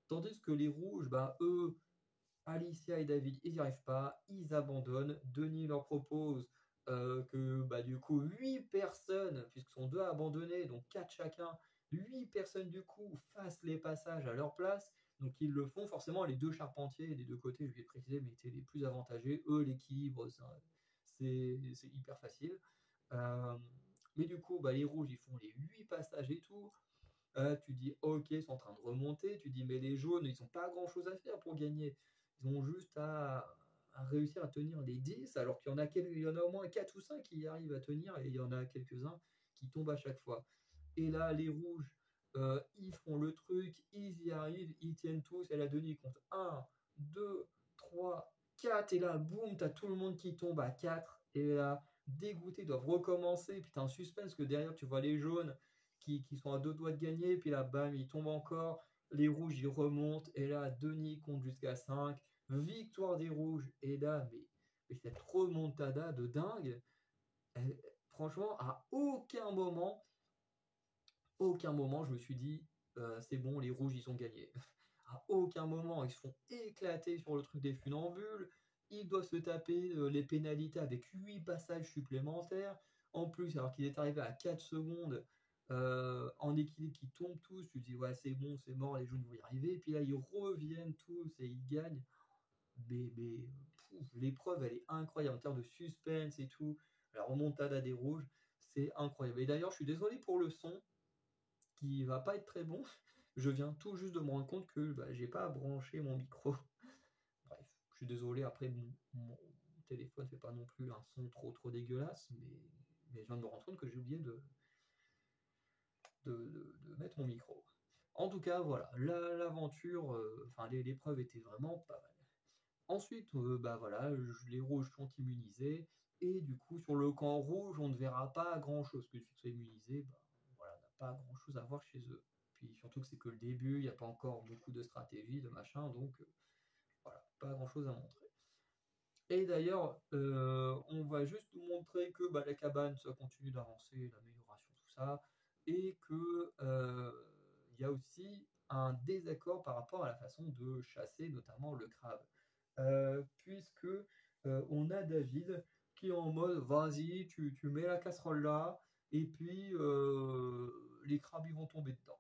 Tandis que les rouges, bah, eux, Alicia et David, ils n'y arrivent pas, ils abandonnent. Denis leur propose que bah, du coup 8 personnes, puisqu'ils sont deux à abandonner, donc 4 chacun, 8 personnes du coup fassent les passages à leur place. Donc ils le font forcément, les deux charpentiers des deux côtés, je vais préciser, mais étaient les plus avantagés. Eux, l'équilibre, c'est hyper facile. Euh, mais du coup, bah, les rouges, ils font les 8 passages et tout. Tu dis, ok, ils sont en train de remonter. Tu dis, mais les jaunes, ils n'ont pas grand-chose à faire pour gagner. Ils ont juste à réussir à tenir les 10, alors qu'il y en a, il y en a au moins 4 ou 5 qui arrivent à tenir, et il y en a quelques-uns qui tombent à chaque fois. Et là, les rouges, ils font le truc, ils y arrivent, ils tiennent tous, et la Denis compte un, 2, 3, 4, et là, boum, t'as tout le monde qui tombe à 4, et là, dégoûtés, doivent recommencer, puis t'as un suspense que derrière, tu vois les jaunes qui sont à 2 doigts de gagner, puis là, bam, ils tombent encore, les rouges, ils remontent, et là, Denis compte jusqu'à 5, victoire des rouges, et là, mais cette remontada de dingue, elle- franchement, à aucun moment, je me suis dit, c'est bon, les rouges, ils ont gagné. À aucun moment, ils se font éclater sur le truc des funambules. Ils doivent se taper les pénalités avec 8 passages supplémentaires. En plus, alors qu'il est arrivé à 4 secondes en équilibre, qui tombent tous, tu te dis, ouais, c'est bon, c'est mort, les jaunes vont y arriver. Et puis là, ils reviennent tous et ils gagnent. Mais l'épreuve, elle est incroyable en termes de suspense et tout. La remontada des rouges, c'est incroyable. Et d'ailleurs, je suis désolé pour le son qui va pas être très bon. Je viens tout juste de me rendre compte que bah, j'ai pas branché mon micro. Bref, je suis désolé. Après, mon téléphone fait pas non plus un son trop dégueulasse, mais je viens de me rendre compte que j'ai oublié de mettre mon micro. En tout cas, voilà, l'aventure, enfin l'épreuve était vraiment pas mal. Ensuite, bah voilà, les rouges sont immunisés. Et du coup, sur le camp rouge, on ne verra pas grand-chose. Que les immunisés, bah, voilà, on n'a pas grand-chose à voir chez eux. Puis surtout que c'est que le début, il n'y a pas encore beaucoup de stratégie, de machin, donc voilà, pas grand-chose à montrer. Et d'ailleurs, on va juste nous montrer que bah, la cabane, ça continue d'avancer, l'amélioration, tout ça, et que il y a aussi un désaccord par rapport à la façon de chasser, notamment le crabe. Puisque on a David qui est en mode vas-y, tu mets la casserole là, et puis les crabes ils vont tomber dedans.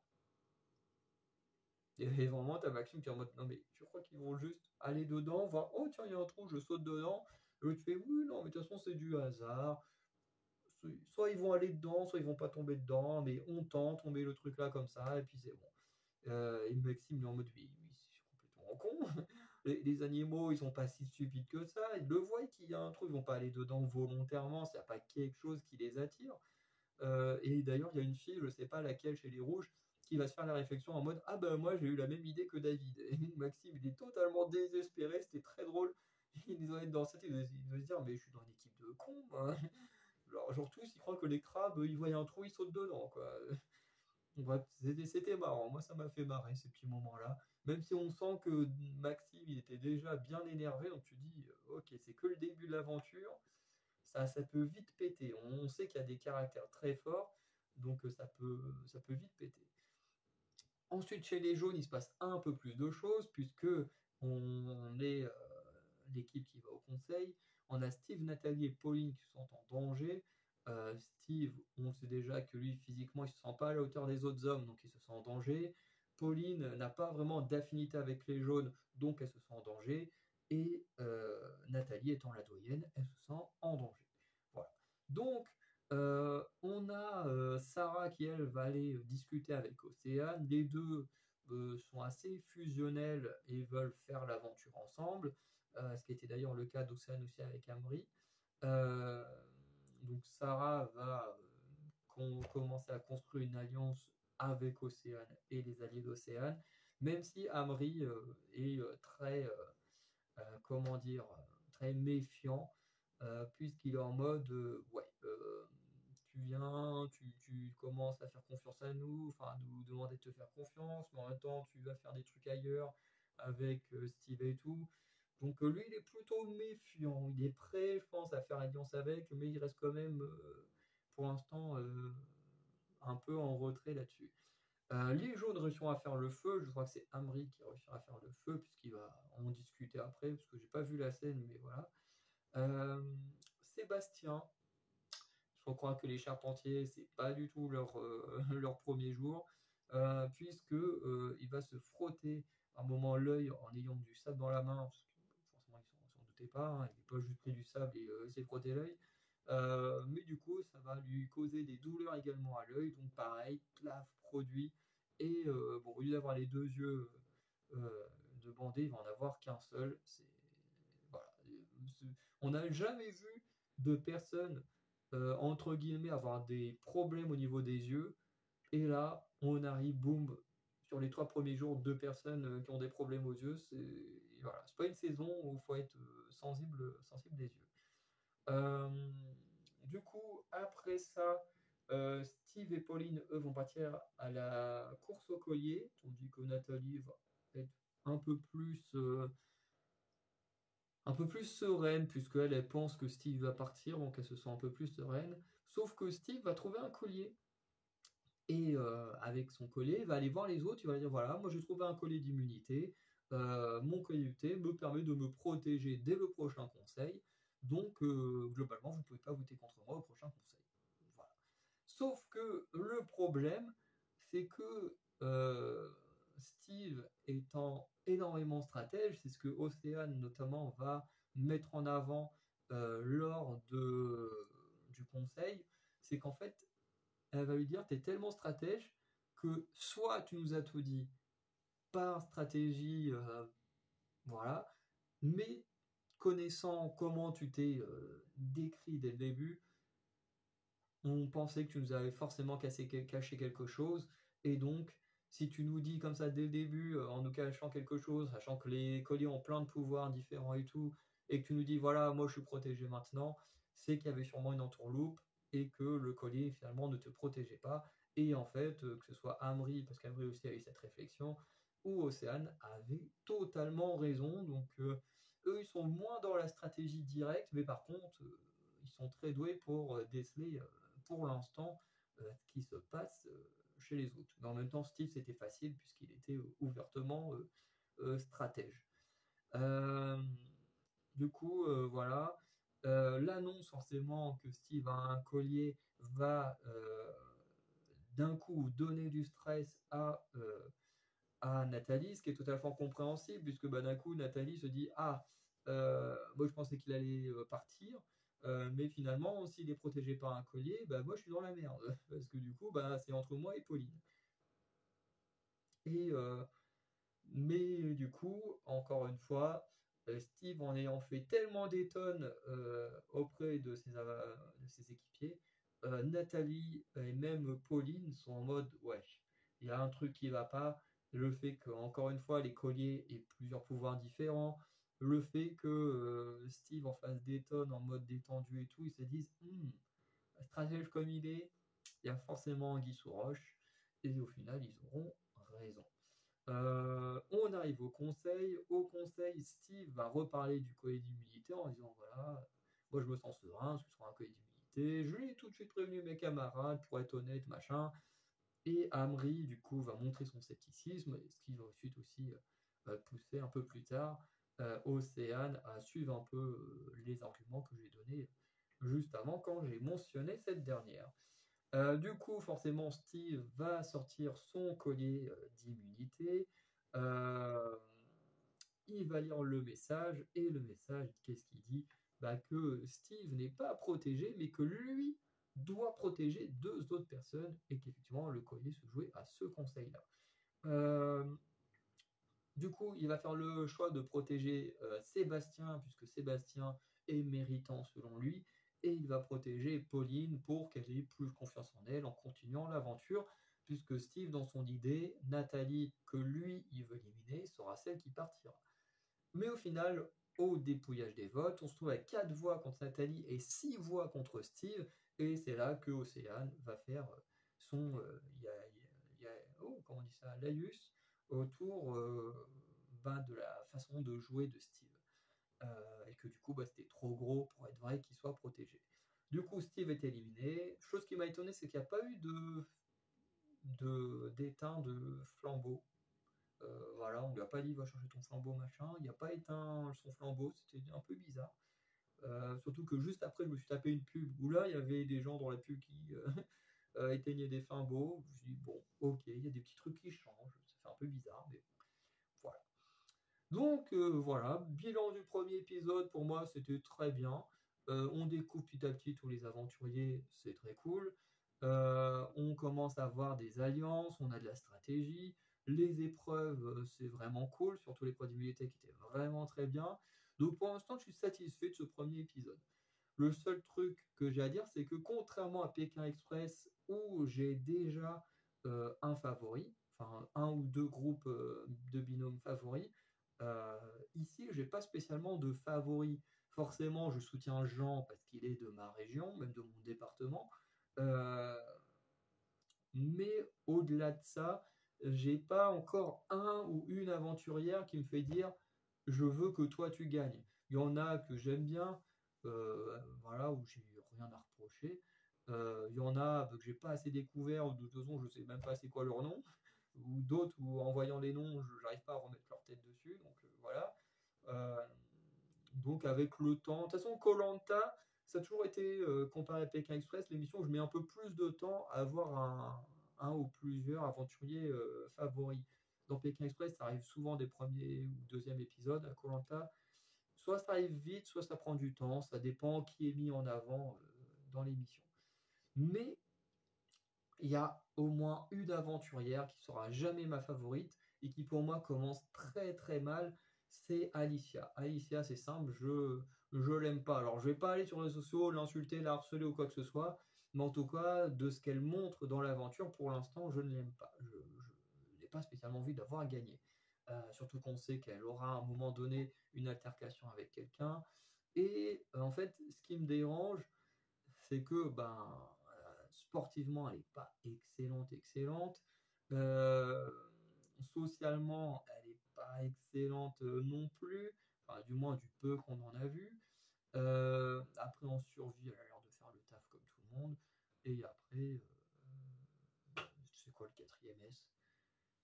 Et vraiment, t'as Maxime qui est en mode non, mais tu crois qu'ils vont juste aller dedans, voir oh tiens, il y a un trou, je saute dedans. Et l'autre fait oui, non, mais de toute façon, c'est du hasard. Soit ils vont aller dedans, soit ils vont pas tomber dedans, mais on tente, on met le truc là comme ça, et puis c'est bon. Et Maxime il est en mode oui, c'est complètement con. Les animaux, ils sont pas si stupides que ça. Ils le voient qu'il y a un trou, ils vont pas aller dedans volontairement, s'il n'y a pas quelque chose qui les attire. Et d'ailleurs, il y a une fille, je sais pas laquelle chez les rouges, qui va se faire la réflexion en mode ah ben moi j'ai eu la même idée que David. Et Maxime il est totalement désespéré, c'était très drôle. Il doit être dans cette, il doit se dire mais je suis dans une équipe de cons moi. Genre tous ils croient que les crabes ils voient un trou ils sautent dedans quoi. Bref, c'était marrant. Moi, ça m'a fait marrer ces petits moments-là. Même si on sent que Maxime, il était déjà bien énervé, donc tu dis, ok, c'est que le début de l'aventure, ça peut vite péter. On sait qu'il y a des caractères très forts, donc ça peut vite péter. Ensuite, chez les jaunes, il se passe un peu plus de choses, puisque on est l'équipe qui va au conseil. On a Steve, Nathalie et Pauline qui sont en danger. Steve, on sait déjà que lui, physiquement, il ne se sent pas à la hauteur des autres hommes, donc il se sent en danger. Pauline n'a pas vraiment d'affinité avec les jaunes, donc elle se sent en danger. Et Nathalie, étant la doyenne, elle se sent en danger. Voilà. Donc, on a Sarah qui, elle, va aller discuter avec Océane. Les deux sont assez fusionnels et veulent faire l'aventure ensemble. ce qui était d'ailleurs le cas d'Océane aussi avec Amri. Euh, donc Sarah va commencer à construire une alliance avec Océane et les alliés d'Océane, même si Amri est très, comment dire, très méfiant, puisqu'il est en mode, ouais, tu viens, tu commences à faire confiance à nous, enfin, nous demander de te faire confiance, mais en même temps, tu vas faire des trucs ailleurs avec Steve et tout. Donc lui, il est plutôt méfiant. Il est prêt, je pense, à faire alliance avec, mais il reste quand même, pour l'instant, un peu en retrait là-dessus. Les jaunes réussiront à faire le feu. Je crois que c'est Amri qui réussira à faire le feu, puisqu'il va en discuter après, parce que j'ai pas vu la scène, mais voilà. Euh, Sébastien, je crois que les charpentiers, c'est pas du tout leur, leur premier jour, puisque il va se frotter un moment l'œil en ayant du sable dans la main, parce que forcément ils s'en doutaient pas, hein, il n'est pas juste pris du sable et s'est frotté l'œil. Mais du coup, ça va lui causer des douleurs également à l'œil, donc pareil, plaf, produit, et bon, au lieu d'avoir les deux yeux de bandés, il va en avoir qu'un seul. Voilà. On n'a jamais vu de personne entre guillemets, avoir des problèmes au niveau des yeux. Et là, on arrive, boum, sur les 3 premiers jours, 2 personnes qui ont des problèmes aux yeux. Voilà, c'est pas une saison où il faut être sensible des yeux. Euh, du coup, après ça, Steve et Pauline, eux, vont partir à la course au collier, tandis que Nathalie va être un peu plus, euh, un peu plus sereine, puisqu'elle elle pense que Steve va partir, donc elle se sent un peu plus sereine. Sauf que Steve va trouver un collier. Et avec son collier, il va aller voir les autres, il va dire, voilà, moi j'ai trouvé un collier d'immunité, mon collier d'immunité me permet de me protéger dès le prochain conseil, donc globalement, vous ne pouvez pas voter contre moi au prochain conseil. Voilà. Sauf que le problème, c'est que Steve étant énormément stratège, c'est ce que Océane notamment va mettre en avant lors du conseil, c'est qu'en fait, elle va lui dire, tu es tellement stratège que soit tu nous as tout dit par stratégie, voilà, mais connaissant comment tu t'es décrit dès le début, on pensait que tu nous avais forcément caché quelque chose, et donc, si tu nous dis comme ça dès le début, en nous cachant quelque chose, sachant que les colliers ont plein de pouvoirs différents et tout, et que tu nous dis, voilà, moi je suis protégé maintenant, c'est qu'il y avait sûrement une entourloupe, et que le collier finalement ne te protégeait pas, et en fait, que ce soit Amri, parce qu'Amri aussi a eu cette réflexion, ou Océane avait totalement raison, donc eux ils sont moins dans la stratégie directe, mais par contre, ils sont très doués pour déceler pour l'instant ce qui se passe chez les autres. Mais en même temps, Steve, c'était facile puisqu'il était ouvertement stratège. Euh, du coup, voilà. L'annonce forcément que Steve a un collier va d'un coup donner du stress à Nathalie, ce qui est totalement compréhensible, puisque bah, d'un coup, Nathalie se dit, ah, moi je pensais qu'il allait partir, mais finalement, s'il est protégé par un collier, bah, moi je suis dans la merde, parce que du coup, bah, c'est entre moi et Pauline. Et, mais du coup, encore une fois, Steve, en ayant fait tellement des tonnes auprès de ses équipiers, Nathalie et même Pauline sont en mode, ouais, il y a un truc qui va pas. Le fait que, encore une fois, les colliers aient plusieurs pouvoirs différents, le fait que Steve en fasse des tonnes en mode détendu et tout, ils se disent, stratège comme il est, il y a forcément Anguille sous roche, et au final, ils auront raison. On arrive au conseil. Au conseil, Steve va reparler du collier d'immunité en disant, voilà, moi je me sens serein, ce sera un collier d'immunité. Je l'ai tout de suite prévenu mes camarades pour être honnête, machin. Et Amri, du coup, va montrer son scepticisme, ce qui va ensuite aussi pousser un peu plus tard Océane à suivre un peu les arguments que j'ai donnés juste avant quand j'ai mentionné cette dernière. Du coup, forcément, Steve va sortir son collier d'immunité. Euh, il va lire le message, et le message, qu'est-ce qu'il dit? Bah, que Steve n'est pas protégé, mais que lui doit protéger 2 autres personnes, et qu'effectivement, le collier se jouait à ce conseil-là. Euh, Du coup, il va faire le choix de protéger Sébastien, puisque Sébastien est méritant selon lui, et il va protéger Pauline pour qu'elle ait plus confiance en elle en continuant l'aventure, puisque Steve, dans son idée, Nathalie, que lui, il veut éliminer, sera celle qui partira. Mais au final, au dépouillage des votes, on se trouve à 4 voix contre Nathalie et 6 voix contre Steve, et c'est là que Océane va faire son, oh, comment on dit ça, laïus autour de la façon de jouer de Steve. Et que du coup, c'était trop gros pour être vrai qu'il soit protégé. Du coup, Steve est éliminé. Chose qui m'a étonné, c'est qu'il n'y a pas eu d'éteint de flambeau. Voilà, on lui a pas dit va chercher ton flambeau, machin. Il n'y a pas éteint son flambeau, c'était un peu bizarre. Surtout que juste après, je me suis tapé une pub où là, il y avait des gens dans la pub qui éteignaient des flambeaux. Je me suis dit, bon, ok, il y a des petits trucs qui changent. Ça fait un peu bizarre, mais voilà. Donc voilà, bilan du premier épisode, pour moi, c'était très bien. On découvre petit à petit tous les aventuriers, c'est très cool. On commence à voir des alliances, on a de la stratégie. Les épreuves, c'est vraiment cool, surtout l'épreuve d'immunité qui était vraiment très bien. Donc pour l'instant, je suis satisfait de ce premier épisode. Le seul truc que j'ai à dire, c'est que contrairement à Pékin Express, où j'ai déjà un favori, enfin un ou deux groupes de binômes favoris, euh, ici, j'ai pas spécialement de favoris. Forcément, je soutiens Jean parce qu'il est de ma région, même de mon département. Euh, mais au-delà de ça, j'ai pas encore un ou une aventurière qui me fait dire je veux que toi tu gagnes. Il y en a que j'aime bien, voilà, où j'ai rien à reprocher. Il y en a que j'ai pas assez découvert, ou de toute façon je sais même pas c'est quoi leur nom, ou d'autres où en voyant les noms, je n'arrive pas à remettre leur tête dessus. Donc voilà. Euh, donc avec le temps, de toute façon, koh ça a toujours été, comparé à Pékin Express, l'émission où je mets un peu plus de temps à avoir un ou plusieurs aventuriers favoris. Dans Pékin Express, ça arrive souvent des premiers ou deuxièmes épisodes. À koh soit ça arrive vite, soit ça prend du temps. Ça dépend qui est mis en avant dans l'émission. Mais il y a au moins une aventurière qui sera jamais ma favorite et qui pour moi commence très très mal, c'est Alicia. Alicia, c'est simple, je l'aime pas. Alors je vais pas aller sur les réseaux sociaux, l'insulter, la harceler ou quoi que ce soit, mais en tout cas, de ce qu'elle montre dans l'aventure, pour l'instant, je ne l'aime pas. Je n'ai pas spécialement envie d'avoir à gagner. Surtout qu'on sait qu'elle aura à un moment donné une altercation avec quelqu'un. Et en fait, ce qui me dérange, c'est que sportivement, elle n'est pas excellente, excellente. Euh, Socialement, elle n'est pas excellente non plus. Enfin, du moins du peu qu'on en a vu. Après, en survie, elle a l'air de faire le taf comme tout le monde. Et après, c'est quoi le quatrième S?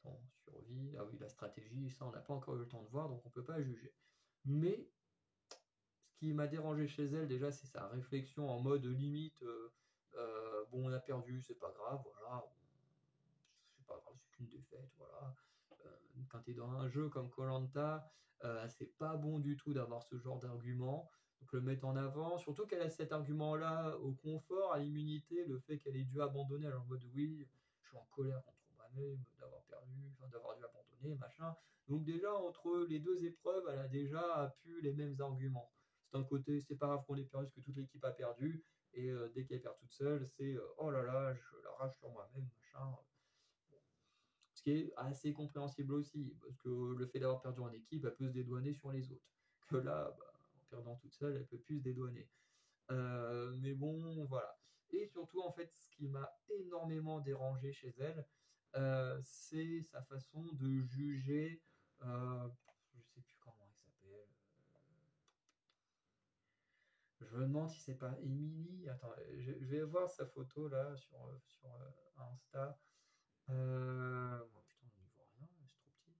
Attends, survie. Ah oui, la stratégie, ça, on n'a pas encore eu le temps de voir, donc on ne peut pas juger. Mais ce qui m'a dérangé chez elle, déjà, c'est sa réflexion en mode limite. Bon, on a perdu, c'est pas grave, voilà. C'est pas grave, c'est qu'une défaite, voilà. Quand tu es dans un jeu comme koh c'est pas bon du tout d'avoir ce genre d'argument. Donc le mettre en avant, surtout qu'elle a cet argument-là au confort, à l'immunité, le fait qu'elle ait dû abandonner, alors en mode oui, je suis en colère contre moi-même d'avoir perdu, enfin, d'avoir dû abandonner, machin. Donc déjà, entre les deux épreuves, elle a déjà pu les mêmes arguments. C'est un côté, c'est pas grave qu'on ait perdu parce que toute l'équipe a perdu, et dès qu'elle perd toute seule, c'est oh là là, je la rage sur moi-même, machin. Ce qui est assez compréhensible aussi, parce que le fait d'avoir perdu en équipe, elle peut se dédouaner sur les autres. Que là, en perdant toute seule, elle peut plus se dédouaner. Mais bon, voilà. Et surtout, en fait, ce qui m'a énormément dérangé chez elle, c'est sa façon de juger. Je sais plus comment elle s'appelle. Je me demande si c'est pas Émilie. Attends, je vais voir sa photo là sur Insta. Oh, putain, on n'y voit rien, c'est trop petit.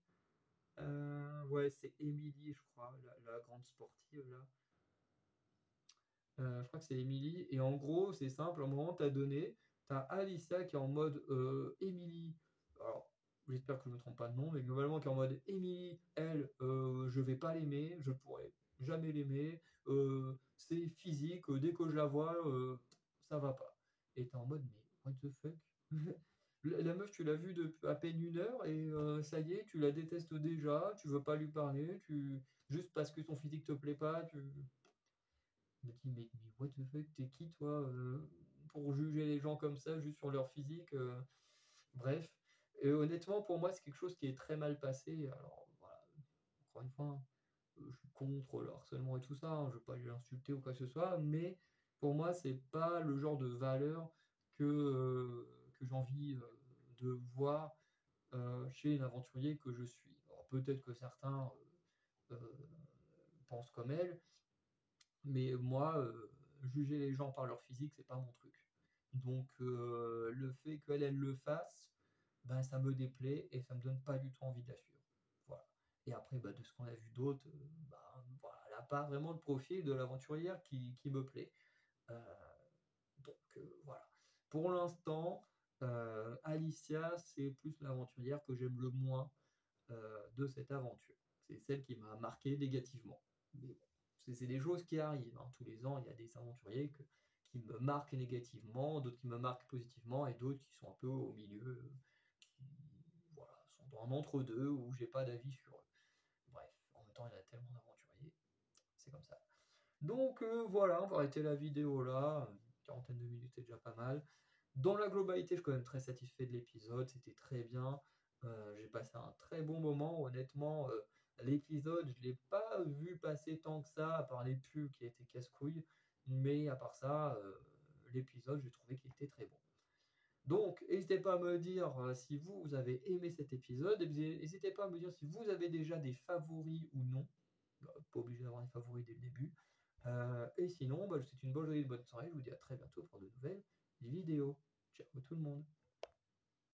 Ouais, c'est Émilie, je crois, la grande sportive là. Je crois que c'est Émilie. Et en gros, c'est simple, au moment où tu as donné, tu as Alicia qui est en mode Émilie. Alors, j'espère que je ne me trompe pas de nom, mais globalement qui est en mode Émilie, elle, je vais pas l'aimer, je pourrais jamais l'aimer. C'est physique, dès que je la vois, ça va pas. Et tu es en mode, mais what the fuck? La meuf, tu l'as vue depuis à peine 1 heure et ça y est, tu la détestes déjà, tu veux pas lui parler, juste parce que son physique te plaît pas, tu me dis: «Mais what the fuck, tu qui toi, pour juger les gens comme ça juste sur leur physique?» Bref, et honnêtement, pour moi, c'est quelque chose qui est très mal passé. Alors voilà, encore une fois, hein, je suis contre le harcèlement et tout ça, hein, je veux pas lui insulter ou quoi que ce soit, mais pour moi, c'est pas le genre de valeur que j'ai envie, de voir, chez une aventurier que je suis. Alors peut-être que certains, pensent comme elle, mais moi, juger les gens par leur physique, c'est pas mon truc. Donc le fait qu'elle, elle le fasse, ben, ça me déplaît et ça me donne pas du tout envie de la suivre. Voilà. Et après, bah, de ce qu'on a vu d'autres, bah, voilà, elle a pas vraiment le profil de l'aventurière qui me plaît. Heu, donc voilà. Pour l'instant, Alicia, c'est plus l'aventurière que j'aime le moins, de cette aventure. C'est celle qui m'a marqué négativement. Mais bon, c'est des choses qui arrivent, hein. Tous les ans, il y a des aventuriers qui me marquent négativement, d'autres qui me marquent positivement, et d'autres qui sont un peu au milieu, qui voilà, sont dans un entre-deux où j'ai pas d'avis sur eux. Bref, en même temps, il y a tellement d'aventuriers, c'est comme ça. Donc voilà, on va arrêter la vidéo là. Une quarantaine de minutes, c'est déjà pas mal. Dans la globalité, je suis quand même très satisfait de l'épisode, c'était très bien. J'ai passé un très bon moment. Honnêtement, l'épisode, je ne l'ai pas vu passer tant que ça, à part les pubs qui étaient casse-couilles. Mais à part ça, l'épisode, j'ai trouvé qu'il était très bon. Donc, n'hésitez pas à me dire si vous avez aimé cet épisode. Et n'hésitez pas à me dire si vous avez déjà des favoris ou non. Pas obligé d'avoir des favoris dès le début. Et sinon, bah, je vous souhaite une bonne journée, une bonne soirée. Je vous dis à très bientôt pour de nouvelles vidéos. Ciao tout le monde.